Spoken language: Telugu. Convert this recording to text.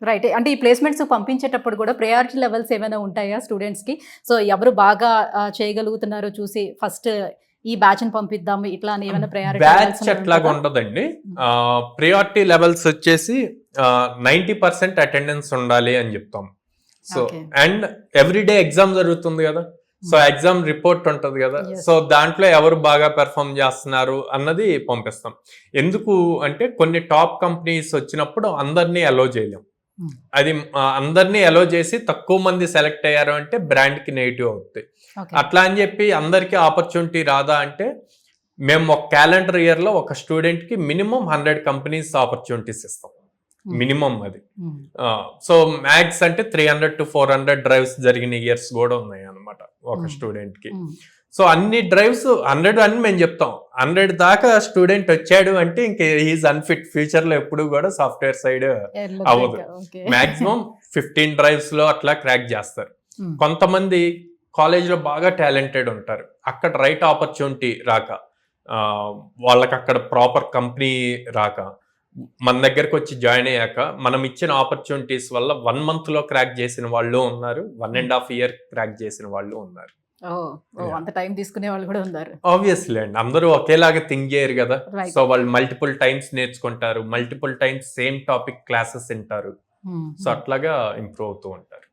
రైట్. అంటే ఈ ప్లేస్‌మెంట్స్ పంపించేటప్పుడు కూడా ప్రయారిటీ లెవెల్స్ ఏమైనా ఉంటాయా స్టూడెంట్స్‌కి? సో, ఎవరు బాగా చేయగలుగుతున్నారో చూసి ఫస్ట్ ఈ బ్యాచ్‌ని పంపిద్దాము ఇట్లా అని ఏమైనా ప్రయారిటీ లెవెల్స్ బ్యాచ్ అట్లాగా ఉండదండి. ప్రియారిటీ లెవెల్స్ వచ్చేసి 90% అటెండెన్స్ ఉండాలి అని చెప్తాం. So okay. And everyday exam జరుగుతుంది కదా. సో ఎగ్జామ్ రిపోర్ట్ ఉంటది కదా. Yes. సో దాంట్లో ఎవరు బాగా పెర్ఫామ్ చేస్తున్నారు అన్నది పంపిస్తాం. ఎందుకు అంటే కొన్ని టాప్ కంపెనీస్ వచ్చినప్పుడు అందరినీ అలో చేయలేం. అది అందరినీ అలో చేసి తక్కువ మంది సెలెక్ట్ అయ్యారు అంటే బ్రాండ్ కి నెగిటివ్ అవుతుంది. ఓకే. అట్లా అని చెప్పి అందరికీ ఆపర్చునిటీ రాదా అంటే మేము ఒక క్యాలెండర్ ఇయర్ లో ఒక స్టూడెంట్ కి మినిమం 100 కంపెనీస్ ఆపర్చునిటీస్ ఇస్తాం. మినిమం అది. సో మ్యాక్స్ అంటే 300 to 400 డ్రైవ్స్ జరిగిన ఇయర్స్ కూడా ఉన్నాయి అన్నమాట ఒక స్టూడెంట్ కి. సో అన్ని డ్రైవ్స్ 100 అని మేము చెప్తాం. 100 దాకా స్టూడెంట్ వచ్చాడు అంటే ఇంక ఈజ్ అన్ఫిట్, ఫ్యూచర్ లో ఎప్పుడు కూడా సాఫ్ట్వేర్ సైడ్ అవ్వదు. మాక్సిమం 15 డ్రైవ్స్ లో అట్లా క్రాక్ చేస్తారు. కొంతమంది కాలేజ్ లో బాగా టాలెంటెడ్ ఉంటారు, అక్కడ రైట్ ఆపర్చునిటీ రాక, వాళ్ళకి అక్కడ ప్రాపర్ కంపెనీ రాక మన దగ్గరకు వచ్చి జాయిన్ అయ్యాక మనం ఇచ్చిన ఆపర్చునిటీస్ వల్ల 1 month లో క్రాక్ చేసిన వాళ్ళు ఉన్నారు, 1.5 year క్రాక్ చేసిన వాళ్ళు ఉన్నారు. అంత టైం తీసుకునే వాళ్ళు కూడా ఉన్నారు. ఆబ్వియస్లీ అండి, అందరూ ఒకేలాగా థింక్ చేయరు కదా. Right. సో వాళ్ళు మల్టిపుల్ టైమ్స్ నేర్చుకుంటారు, multiple times same topic classes వింటారు. సో అట్లాగా ఇంప్రూవ్ అవుతూ ఉంటారు.